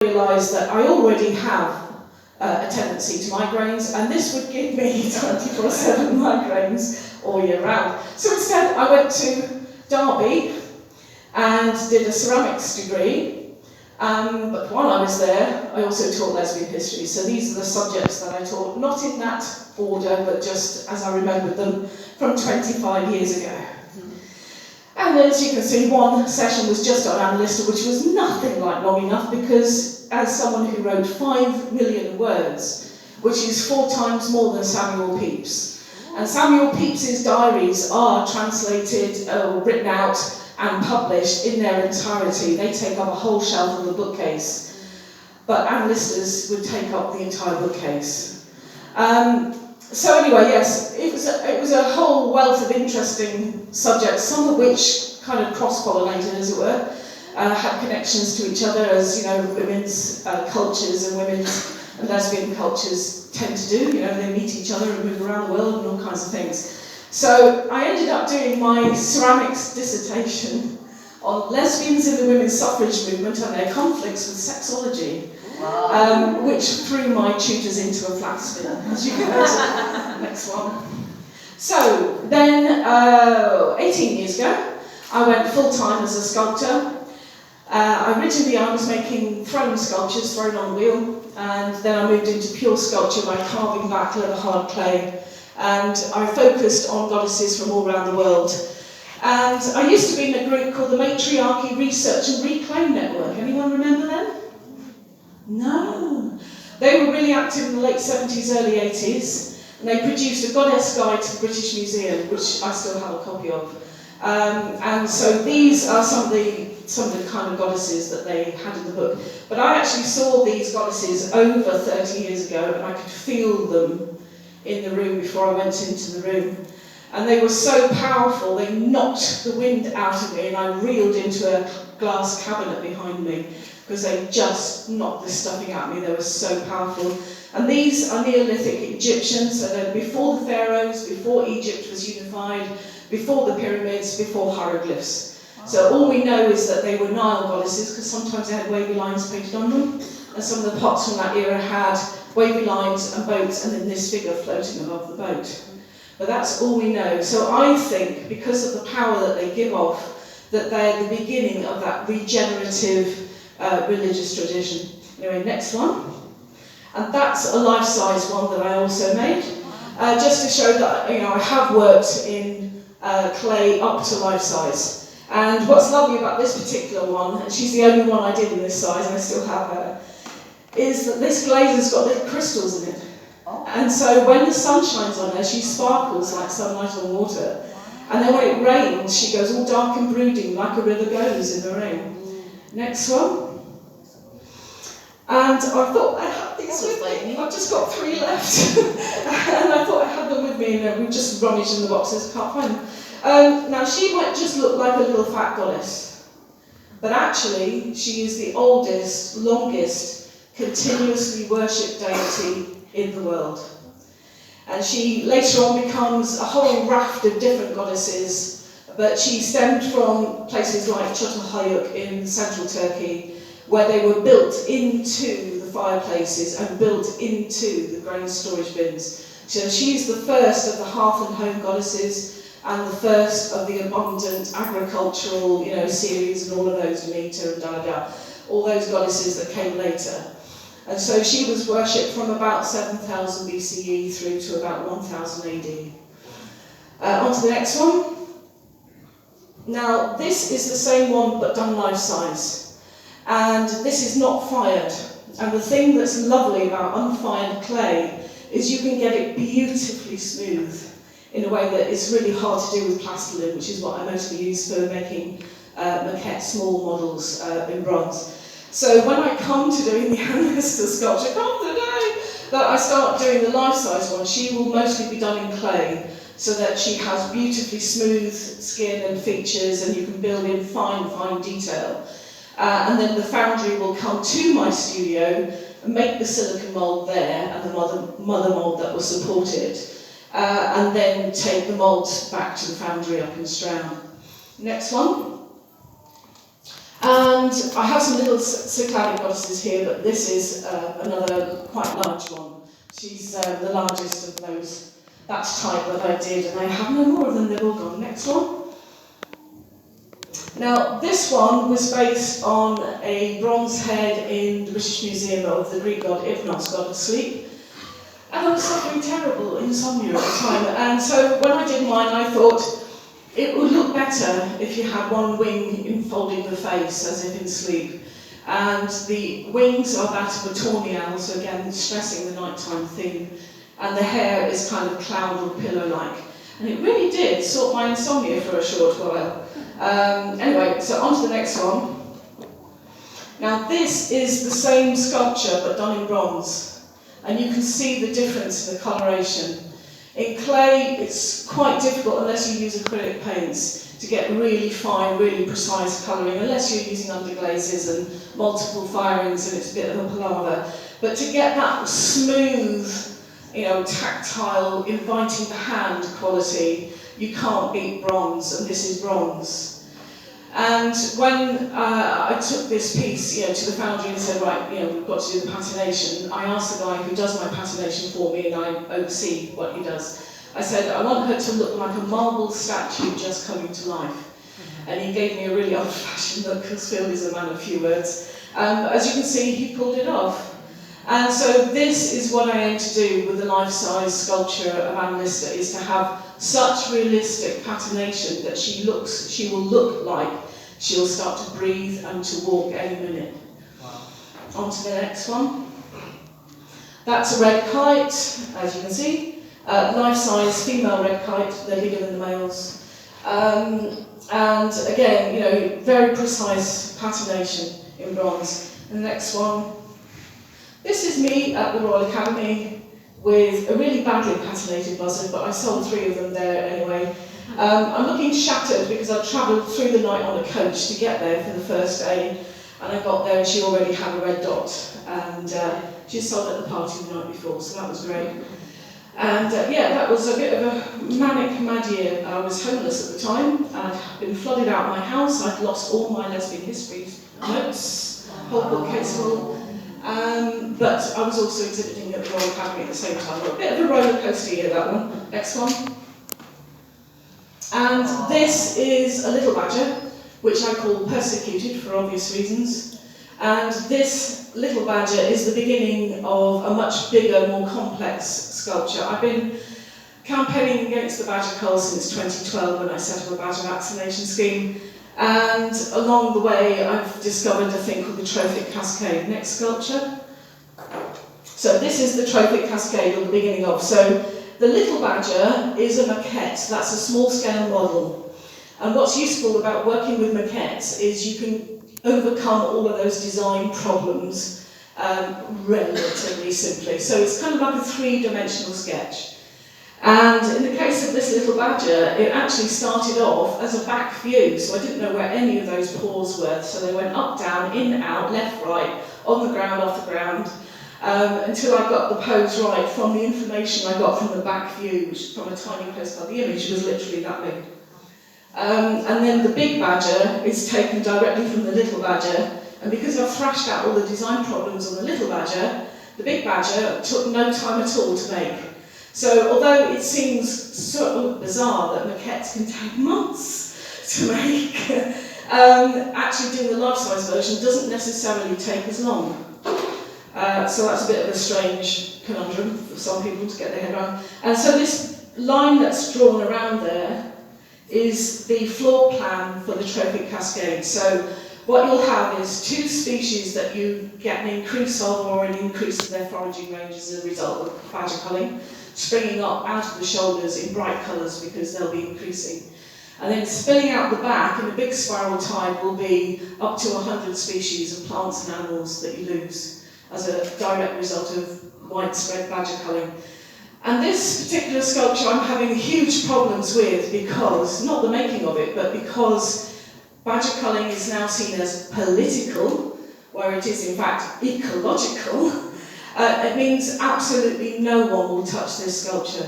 realised that I already have a tendency to migraines, and this would give me 24/7 migraines all year round. So instead I went to Derby and did a ceramics degree, but while I was there I also taught lesbian history, so these are the subjects that I taught, not in that order but just as I remembered them from 25 years ago. And as you can see, one session was just on Anne Lister, which was nothing like long enough, because as someone who wrote 5 million words, which is 4 times more than Samuel Pepys, and Samuel Pepys's diaries are translated, written out and published in their entirety. They take up a whole shelf of the bookcase, but Anne Lister's would take up the entire bookcase. So anyway, yes, it was a whole wealth of interesting subjects, some of which kind of cross-pollinated, as it were, had connections to each other, as you know, women's cultures and women's and lesbian cultures tend to do. You know, they meet each other and move around the world and all kinds of things. So I ended up doing my ceramics dissertation on lesbians in the women's suffrage movement and their conflicts with sexology. Wow. Which threw my tutors into a flat spin, as you can imagine. Next one. So then, 18 years ago, I went full-time as a sculptor. Originally I was making throne sculptures thrown on the wheel, and then I moved into pure sculpture by carving black leather hard clay, and I focused on goddesses from all around the world. And I used to be in a group called the Matriarchy Research and Reclaim Network. Anyone remember them? No. They were really active in the late 70s, early 80s, and they produced a goddess guide to the British Museum, which I still have a copy of. And so these are some of the kind of goddesses that they had in the book. But I actually saw these goddesses over 30 years ago, and I could feel them in the room before I went into the room. And they were so powerful, they knocked the wind out of me, and I reeled into a glass cabinet behind me, because they just knocked this stuffing at me. They were so powerful. And these are Neolithic Egyptians, so they're before the pharaohs, before Egypt was unified, before the pyramids, before hieroglyphs. So all we know is that they were Nile goddesses, because sometimes they had wavy lines painted on them, and some of the pots from that era had wavy lines and boats, and then this figure floating above the boat. But that's all we know. So I think, because of the power that they give off, that they're the beginning of that regenerative religious tradition. Anyway, next one. And that's a life-size one that I also made, just to show that, you know, I have worked in clay up to life-size. And what's lovely about this particular one, and she's the only one I did in this size, and I still have her, is that this glaze has got little crystals in it. And so when the sun shines on her, she sparkles like sunlight on water. And then when it rains, she goes all dark and brooding, like a river goes in the rain. Next one. And I thought I had these with me. I've just got 3 left. And I thought I had them with me, and we just rummaged in the boxes, can't find them. Now, she might just look like a little fat goddess, but actually, she is the oldest, longest, continuously worshipped deity in the world. And she later on becomes a whole raft of different goddesses, but she stemmed from places like Çatalhöyük in central Turkey, where they were built into the fireplaces and built into the grain storage bins. So she's the first of the hearth and home goddesses, and the first of the abundant agricultural, you know, series and all of those, Demeter and da-da-da, all those goddesses that came later. And so she was worshipped from about 7000 BCE through to about 1000 AD. On to the next one. Now, this is the same one, but done life-size. And this is not fired. And the thing that's lovely about unfired clay is you can get it beautifully smooth in a way that is really hard to do with plastiline, which is what I mostly use for making maquette small models in bronze. So when I come to doing the Anne Lister sculpture, come today, that I start doing the life-size one, she will mostly be done in clay, so that she has beautifully smooth skin and features, and you can build in fine, fine detail. And then the foundry will come to my studio and make the silicon mould there, and the mother mould that will support it, and then take the mould back to the foundry up in Stroud. Next one. And I have some little Cycladic goddesses here, but this is another quite large one. She's the largest of those, that type that I did, and I have no more of them, they've all gone. Next one. Now, this one was based on a bronze head in the British Museum of the Greek god Hypnos, god of sleep. And I was suffering terrible insomnia at the time, and so when I did mine, I thought it would look better if you had one wing enfolding the face, as if in sleep. And the wings are that of a tawny owl, so again, stressing the nighttime theme. And the hair is kind of cloud or pillow-like. And it really did sort my insomnia for a short while. Anyway, so on to the next one. Now, this is the same sculpture, but done in bronze. And you can see the difference in the coloration. In clay, it's quite difficult, unless you use acrylic paints, to get really fine, really precise colouring, unless you're using underglazes and multiple firings, and it's a bit of a palaver. But to get that smooth, tactile, inviting the hand quality, you can't beat bronze, and this is bronze. And when I took this piece, to the foundry and said, right, we've got to do the patination, I asked the guy who does my patination for me, and I oversee what he does. I said, I want her to look like a marble statue just coming to life. And he gave me a really old-fashioned look, because Phil is a man of few words. As you can see, he pulled it off. And so this is what I aim to do with the life-size sculpture of Anne Lister, is to have such realistic patination that she will look like she'll start to breathe and to walk any minute. Wow. On to the next one. That's a red kite, as you can see. Life-size female red kite, they're bigger than the males. And again, very precise patination in bronze. And the next one. This is me at the Royal Academy with a really badly patinated buzzard, but I sold 3 of them there anyway. I'm looking shattered because I travelled through the night on a coach to get there for the first day, and I got there and she already had a red dot, and she sold at the party the night before, so that was great. And that was a bit of a manic mad year. I was homeless at the time. I'd been flooded out of my house. I'd lost all my Lesbian History notes, whole bookcase full. But I was also exhibiting at the Royal Academy at the same time. A bit of a roller coaster year, that one. Next one. And this is a little badger, which I call persecuted for obvious reasons. And this little badger is the beginning of a much bigger, more complex sculpture. I've been campaigning against the badger cull since 2012 when I set up a badger vaccination scheme. And along the way, I've discovered a thing called the trophic cascade. Next sculpture. So this is the trophic cascade, or the beginning of. So the little badger is a maquette. That's a small-scale model. And what's useful about working with maquettes is you can overcome all of those design problems relatively simply. So it's kind of like a 3-dimensional sketch. And in the case of this little badger, it actually started off as a back view, so I didn't know where any of those paws were, so they went up, down, in, out, left, right, on the ground, off the ground, until I got the pose right from the information I got from the back view, which from a tiny postcard. The image was literally that big. And then the big badger is taken directly from the little badger, and because I've thrashed out all the design problems on the little badger, the big badger took no time at all to make. So although it seems sort of bizarre that maquettes can take months to make, actually doing the life-size version doesn't necessarily take as long. So that's a bit of a strange conundrum for some people to get their head around. And so this line that's drawn around there is the floor plan for the trophic cascade. So what you'll have is 2 species that you get an increase of, or an increase in their foraging range as a result of badger culling, springing up out of the shoulders in bright colours because they'll be increasing. And then spilling out the back in a big spiral tide will be up to 100 species of plants and animals that you lose as a direct result of widespread badger culling. And this particular sculpture I'm having huge problems with because, not the making of it, but because badger culling is now seen as political, where it is in fact ecological. It means absolutely no one will touch this sculpture.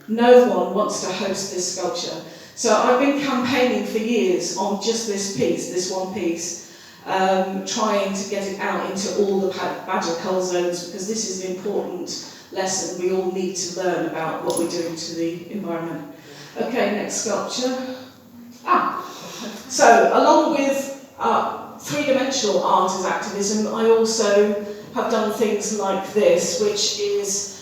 No one wants to host this sculpture. So I've been campaigning for years on just this piece, this one piece, trying to get it out into all the badger cull zones, because this is an important lesson we all need to learn about what we're doing to the environment. Okay, next sculpture. So along with three-dimensional art as activism, I also have done things like this, which is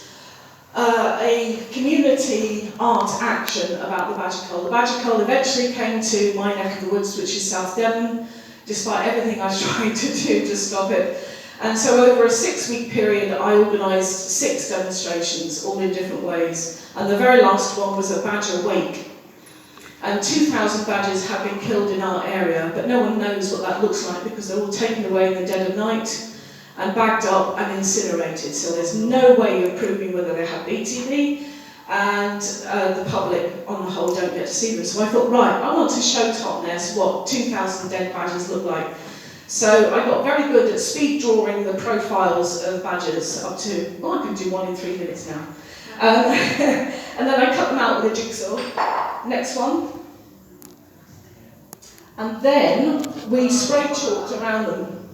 a community art action about the badger cull. The badger cull eventually came to my neck of the woods, which is South Devon, despite everything I was trying to do to stop it. And so over a 6-week period, I organised 6 demonstrations, all in different ways. And the very last one was a badger wake. And 2,000 badgers have been killed in our area, but no one knows what that looks like because they're all taken away in the dead of night and bagged up and incinerated. So there's no way of proving whether they have BTV, and the public on the whole don't get to see them. So I thought, right, I want to show Totnes what 2,000 dead badgers look like. So I got very good at speed drawing the profiles of badgers up to, well, I can do 1 in 3 minutes now. And then I cut them out with a jigsaw. Next one. And then we spray chalked around them.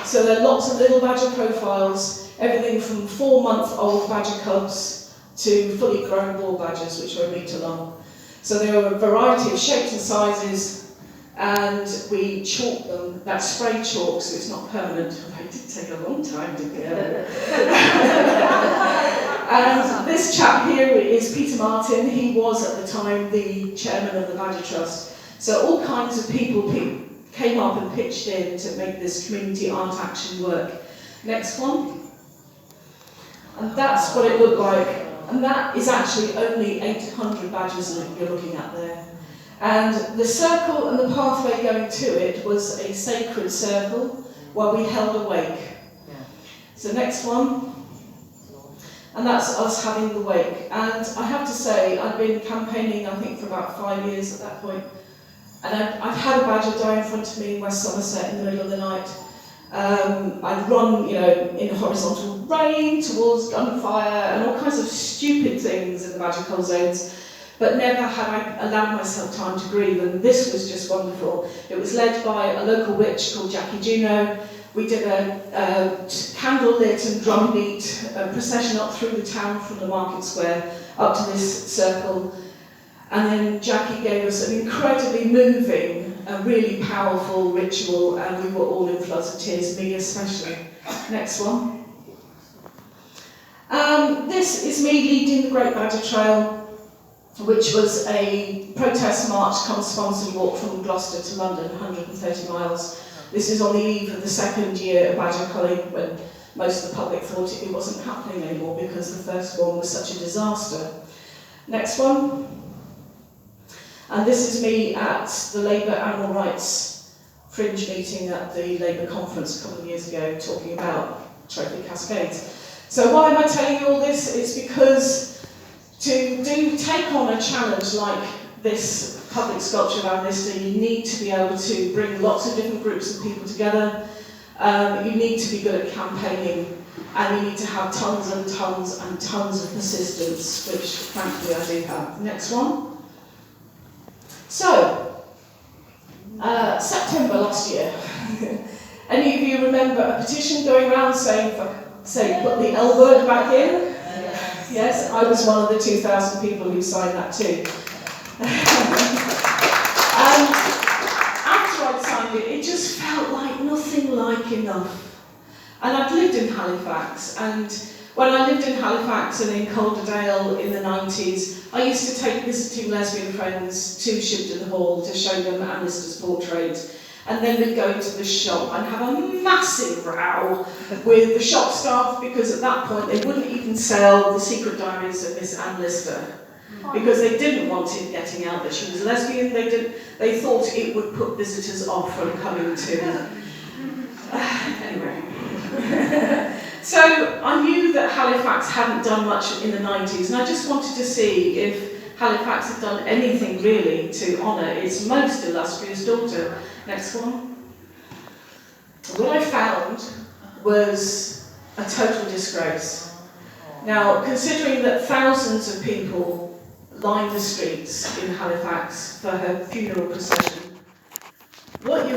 So there are lots of little badger profiles, everything from 4-month-old badger cubs to fully grown bull badgers, which are 1 metre long. So there are a variety of shapes and sizes, and we chalk them. That's spray chalk, so it's not permanent. It did take a long time to get. And this chap here is Peter Martin. He was at the time the chairman of the Badger Trust. So all kinds of people came up and pitched in to make this community art action work. Next one. And that's what it looked like. And that is actually only 800 badgers that you're looking at there. And the circle and the pathway going to it was a sacred circle where we held a wake. So next one. And that's us having the wake. And I have to say, I've been campaigning, I think, for about 5 years at that point. And I've had a badger die in front of me in West Somerset in the middle of the night. I'd run, in horizontal rain towards gunfire and all kinds of stupid things in the badger cull zones. But never had I allowed myself time to grieve, and this was just wonderful. It was led by a local witch called Llandudno. We did a candle-lit and drumbeat procession up through the town from the market square up to this circle. And then Jackie gave us an incredibly moving, really powerful ritual, and we were all in floods of tears, me especially. Next one. This is me leading the Great Badger Trail, which was a protest march sponsored walk from Gloucester to London, 130 miles. This is on the eve of the 2nd year of badger culling, when most of the public thought it wasn't happening anymore because the first one was such a disaster. Next one. And this is me at the Labour Animal Rights Fringe meeting at the Labour conference a couple of years ago, talking about trophic cascades. So why am I telling you all this? It's because to take on a challenge like this public sculpture of Advocacy, you need to be able to bring lots of different groups of people together. You need to be good at campaigning, and you need to have tons and tons and tons of persistence, which frankly I do have. Next one. So, September last year, any of you remember a petition going around saying, put the L word back in? Yes, I was one of the 2,000 people who signed that too. And after I'd signed it, it just felt like nothing like enough. And I'd lived in Halifax, and when I lived in Halifax and in Calderdale in the 90s, I used to take visiting lesbian friends to Shibden Hall to show them Annister's portrait. And then we'd go into the shop and have a massive row with the shop staff, because at that point they wouldn't even sell the secret diaries of Miss Anne Lister, because they didn't want it getting out that she was lesbian. They thought it would put visitors off from coming to. Anyway. So I knew that Halifax hadn't done much in the 90s, and I just wanted to see if Halifax had done anything really to honour its most illustrious daughter. Next one. What I found was a total disgrace. Now, considering that thousands of people lined the streets in Halifax for her funeral procession, what you